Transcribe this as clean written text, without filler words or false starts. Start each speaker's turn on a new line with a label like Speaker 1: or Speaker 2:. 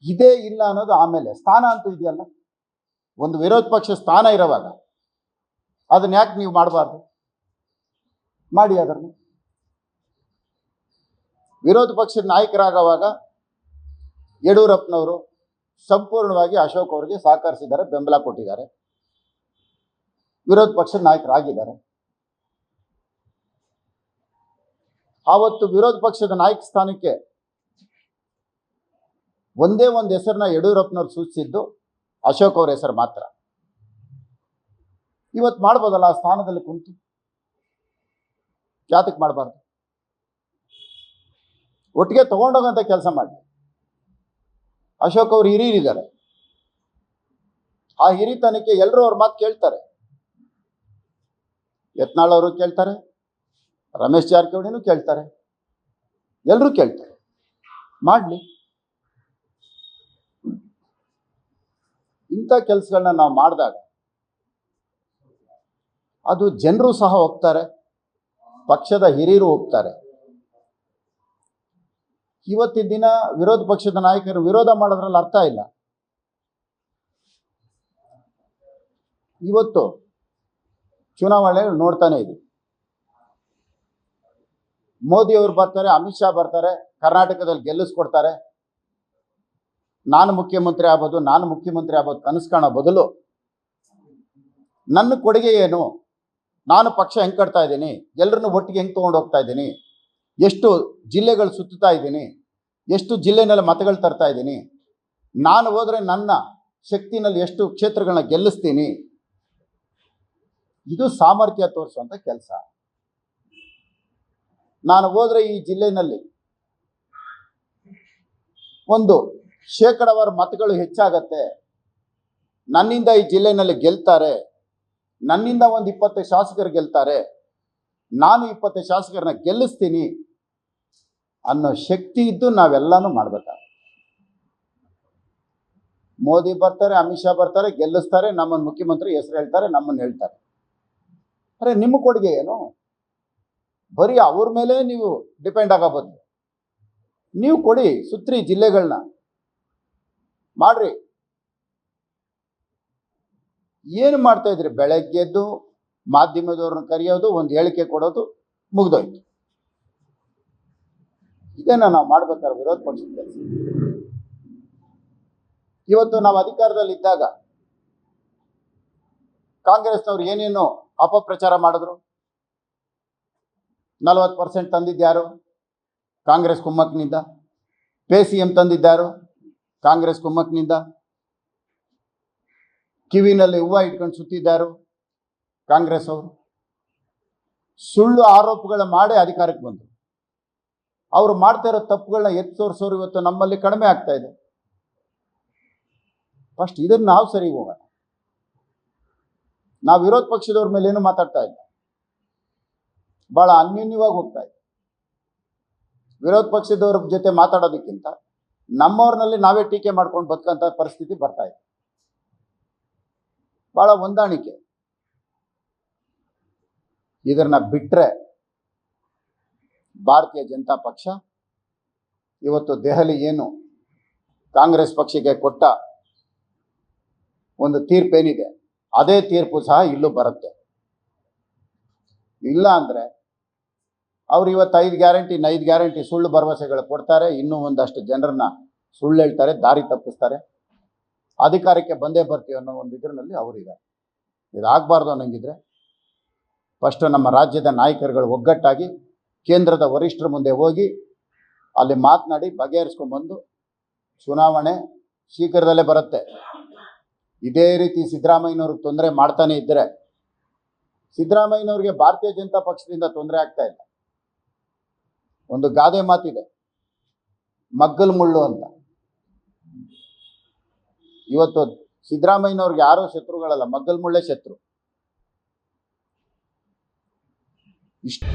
Speaker 1: ಇದೇ ಇಲ್ಲ ಅನ್ನೋದು ಆಮೇಲೆ. ಸ್ಥಾನ ಅಂತೂ ಇದೆಯಲ್ಲ, ಒಂದು ವಿರೋಧ ಪಕ್ಷ ಸ್ಥಾನ ಇರೋವಾಗ ಅದನ್ನ ಯಾಕೆ ನೀವು ಮಾಡಬಾರ್ದು? ಮಾಡಿ. ಅದನ್ನು ವಿರೋಧ ಪಕ್ಷದ ನಾಯಕರಾಗುವಾಗ ಯಡಿಯೂರಪ್ಪನವರು ಸಂಪೂರ್ಣವಾಗಿ ಅಶೋಕ್ ಅವರಿಗೆ ಸಹಕರಿಸಿದ್ದಾರೆ, ಬೆಂಬಲ ಕೊಟ್ಟಿದ್ದಾರೆ, ವಿರೋಧ ಪಕ್ಷದ ನಾಯಕರಾಗಿದ್ದಾರೆ. ಆವತ್ತು ವಿರೋಧ ಪಕ್ಷದ ನಾಯಕ ಸ್ಥಾನಕ್ಕೆ ಒಂದೇ ಒಂದು ಹೆಸರನ್ನ ಯಡಿಯೂರಪ್ಪನವ್ರು ಸೂಚಿಸಿದ್ದು ಅಶೋಕ್ ಅವ್ರ ಹೆಸರು ಮಾತ್ರ. ಇವತ್ತು ಮಾಡ್ಬೋದಲ್ಲ ಆ ಸ್ಥಾನದಲ್ಲಿ ಕುಂತು, ಯಾತಕ್ಕೆ ಮಾಡಬಾರ್ದು? ಒಟ್ಟಿಗೆ ತಗೊಂಡೋಗಂತ ಕೆಲಸ ಮಾಡಿ. ಅಶೋಕ್ ಅವರು ಹಿರಿಯರಿದ್ದಾರೆ, ಆ ಹಿರಿತನಕ್ಕೆ ಎಲ್ಲರೂ ಅವ್ರ ಮಾತು ಕೇಳ್ತಾರೆ. ಯತ್ನಾಳ್ ಅವರು ಕೇಳ್ತಾರೆ, ರಮೇಶ್ ಜಾರಕಿಹೊಳಿನೂ ಕೇಳ್ತಾರೆ, ಎಲ್ಲರೂ ಕೇಳ್ತಾರೆ. ಮಾಡಲಿ. ಇಂಥ ಕೆಲಸಗಳನ್ನ ನಾವು ಮಾಡಿದಾಗ ಅದು ಜನರು ಸಹ ಒಪ್ತಾರೆ, ಪಕ್ಷದ ಹಿರಿಯರು ಒಪ್ತಾರೆ. ಇವತ್ತಿನ ದಿನ ವಿರೋಧ ಪಕ್ಷದ ನಾಯಕರು ವಿರೋಧ ಮಾಡೋದ್ರಲ್ಲಿ ಅರ್ಥ ಇಲ್ಲ. ಇವತ್ತು ಚುನಾವಣೆ ನೋಡ್ತಾನೆ ಇದೆ. ಮೋದಿ ಅವರು ಬರ್ತಾರೆ, ಅಮಿತ್ ಶಾ ಬರ್ತಾರೆ, ಕರ್ನಾಟಕದಲ್ಲಿ ಗೆಲ್ಲಿಸ್ಕೊಡ್ತಾರೆ. ನಾನು ಮುಖ್ಯಮಂತ್ರಿ ಆಗ್ಬೋದು ಕನಸು ಕಾಣೋ ಬದಲು ನನ್ನ ಕೊಡುಗೆ ಏನು, ನಾನು ಪಕ್ಷ ಹೆಂಗೆ ಕಟ್ತಾ ಇದ್ದೀನಿ, ಎಲ್ಲರನ್ನು ಒಟ್ಟಿಗೆ ಹೆಂಗೆ ತೊಗೊಂಡು ಹೋಗ್ತಾ ಇದ್ದೀನಿ, ಎಷ್ಟು ಜಿಲ್ಲೆಗಳು ಸುತ್ತಾ ಇದ್ದೀನಿ, ಎಷ್ಟು ಜಿಲ್ಲೆನಲ್ಲಿ ಮತಗಳು ತರ್ತಾ ಇದ್ದೀನಿ, ನಾನು ಹೋದರೆ ನನ್ನ ಶಕ್ತಿನಲ್ಲಿ ಎಷ್ಟು ಕ್ಷೇತ್ರಗಳನ್ನ ಗೆಲ್ಲಿಸ್ತೀನಿ, ಇದು ಸಾಮರ್ಥ್ಯ ತೋರಿಸುವಂಥ ಕೆಲಸ. ನಾನು ಹೋದರೆ ಈ ಜಿಲ್ಲೆಯಲ್ಲಿ ಒಂದು ಶೇಕಡವಾರ ಮತಗಳು ಹೆಚ್ಚಾಗತ್ತೆ, ನನ್ನಿಂದ ಈ ಜಿಲ್ಲೆಯಲ್ಲಿ ಗೆಲ್ತಾರೆ, ನನ್ನಿಂದ ಒಂದು 20 ಶಾಸಕರು ಗೆಲ್ತಾರೆ, ನಾನು 20 ಶಾಸಕರನ್ನ ಗೆಲ್ಲಿಸ್ತೀನಿ ಅನ್ನೋ ಶಕ್ತಿ ಇದ್ದು ನಾವೆಲ್ಲಾನು ಮಾಡ್ಬೇಕಾದ್ರೆ. ಮೋದಿ ಬರ್ತಾರೆ, ಅಮಿತ್ ಶಾ ಬರ್ತಾರೆ, ಗೆಲ್ಲಿಸ್ತಾರೆ, ನಮ್ಮನ್ನು ಮುಖ್ಯಮಂತ್ರಿ ಹೆಸರು ಹೇಳ್ತಾರೆ, ನಮ್ಮನ್ನು ಹೇಳ್ತಾರೆ. ಅರೆ ನಿಮ್ಮ ಕೊಡುಗೆ ಏನು? ಬರೀ ಅವ್ರ ಮೇಲೆ ನೀವು ಡಿಪೆಂಡ್ ಆಗೋಬೋದು. ನೀವು ಕೊಡಿ, ಸುತ್ರಿ ಜಿಲ್ಲೆಗಳನ್ನ ಮಾಡ್ರಿ. ಏನು ಮಾಡ್ತಾ ಇದ್ರಿ? ಬೆಳಗ್ಗೆದ್ದು ಮಾಧ್ಯಮದವ್ರನ್ನ ಕರೆಯೋದು, ಒಂದು ಹೇಳಿಕೆ ಕೊಡೋದು, ಮುಗ್ದೋಯ್ತು. ಇದನ್ನ ನಾವು ಮಾಡ್ಬೇಕಾದ್ರೆ ವಿರೋಧ ಪಕ್ಷದ ಕೆಲಸ. ಇವತ್ತು ನಾವು ಅಧಿಕಾರದಲ್ಲಿ ಇದ್ದಾಗ ಕಾಂಗ್ರೆಸ್ನವ್ರು ಏನೇನು ಅಪಪ್ರಚಾರ ಮಾಡಿದ್ರು. 40% ತಂದಿದ್ಯಾರು? ಕಾಂಗ್ರೆಸ್ ಕುಮ್ಮಕ್ನಿಂದ. PCM ತಂದಿದ್ದಾರು? ಕಾಂಗ್ರೆಸ್ ಕುಮ್ಮಕ್ನಿಂದ. ಕಿವಿನಲ್ಲಿ ಹೂವು ಇಟ್ಕೊಂಡು ಸುತ್ತಿದ್ದಾರು? ಕಾಂಗ್ರೆಸ್ ಅವರು. ಸುಳ್ಳು ಆರೋಪಗಳ ಮಾಡಿ ಅಧಿಕಾರಕ್ಕೆ ಬಂದರು. ಅವರು ಮಾಡ್ತಾ ಇರೋ ತಪ್ಪುಗಳನ್ನ ಎತ್ತು ತೋರಿಸೋರು ಇವತ್ತು ನಮ್ಮಲ್ಲಿ ಕಡಿಮೆ ಆಗ್ತಾ ಇದೆ. ಫಸ್ಟ್ ಇದನ್ನು ನಾವು ಸರಿ ಹೋಗೋಣ. ನಾವು ವಿರೋಧ ಪಕ್ಷದವ್ರ ಮೇಲೆ ಏನು ಮಾತಾಡ್ತಾ ಇಲ್ಲ, ಬಹಳ ಅನ್ಯೂನ್ಯವಾಗಿ ಹೋಗ್ತಾ ಇದೆ. ವಿರೋಧ ಪಕ್ಷದವ್ರ ಜೊತೆ ಮಾತಾಡೋದಕ್ಕಿಂತ ನಮ್ಮವ್ರನಲ್ಲಿ ನಾವೇ ಟೀಕೆ ಮಾಡ್ಕೊಂಡು ಬದುಕಂತ ಪರಿಸ್ಥಿತಿ ಬರ್ತಾ ಇದೆ. ಬಹಳ ಹೊಂದಾಣಿಕೆ. ಇದನ್ನ ಬಿಟ್ರೆ ಭಾರತೀಯ ಜನತಾ ಪಕ್ಷ ಇವತ್ತು ದೆಹಲಿ ಏನು ಕಾಂಗ್ರೆಸ್ ಪಕ್ಷಕ್ಕೆ ಕೊಟ್ಟ ಒಂದು ತೀರ್ಪೇನಿದೆ, ಅದೇ ತೀರ್ಪು ಸಹ ಇಲ್ಲೂ ಬರುತ್ತೆ. ಇಲ್ಲ ಅಂದರೆ ಅವ್ರು ಇವತ್ತು 5 ಗ್ಯಾರಂಟಿ ಸುಳ್ಳು ಭರವಸೆಗಳು ಕೊಡ್ತಾರೆ, ಇನ್ನೂ ಒಂದಷ್ಟು ಜನರನ್ನ ಸುಳ್ಳು ಹೇಳ್ತಾರೆ, ದಾರಿ ತಪ್ಪಿಸ್ತಾರೆ. ಅಧಿಕಾರಕ್ಕೆ ಬಂದೇ ಬರ್ತೀವಿ ಅನ್ನೋ ಒಂದು ಇದರಲ್ಲಿ ಅವರಿದ್ದಾರೆ. ಇದಾಗಬಾರ್ದು ಅನ್ನಂಗಿದ್ರೆ ಫಸ್ಟು ನಮ್ಮ ರಾಜ್ಯದ ನಾಯಕರುಗಳು ಒಗ್ಗಟ್ಟಾಗಿ ಕೇಂದ್ರದ ವರಿಷ್ಠರ ಮುಂದೆ ಹೋಗಿ ಅಲ್ಲಿ ಮಾತನಾಡಿ ಬಗೆಹರಿಸ್ಕೊಂಡ್ಬಂದು, ಚುನಾವಣೆ ಶೀಘ್ರದಲ್ಲೇ ಬರುತ್ತೆ. ಇದೇ ರೀತಿ ಸಿದ್ದರಾಮಯ್ಯನವ್ರಿಗೆ ತೊಂದರೆ ಮಾಡ್ತಾನೆ ಇದ್ದರೆ, ಸಿದ್ದರಾಮಯ್ಯನವ್ರಿಗೆ ಭಾರತೀಯ ಜನತಾ ಪಕ್ಷದಿಂದ ತೊಂದರೆ ಆಗ್ತಾ ಇಲ್ಲ. ಒಂದು ಗಾದೆ ಮಾತಿದೆ, ಮಗ್ಗಲ್ ಮುಳ್ಳು ಅಂತ. ಇವತ್ತು ಸಿದ್ದರಾಮಯ್ಯನವ್ರಿಗೆ ಯಾರೋ ಶತ್ರುಗಳಲ್ಲ, ಮಗ್ಗಲ್ ಮುಳ್ಳೇ ಶತ್ರು. ಇಷ್ಟು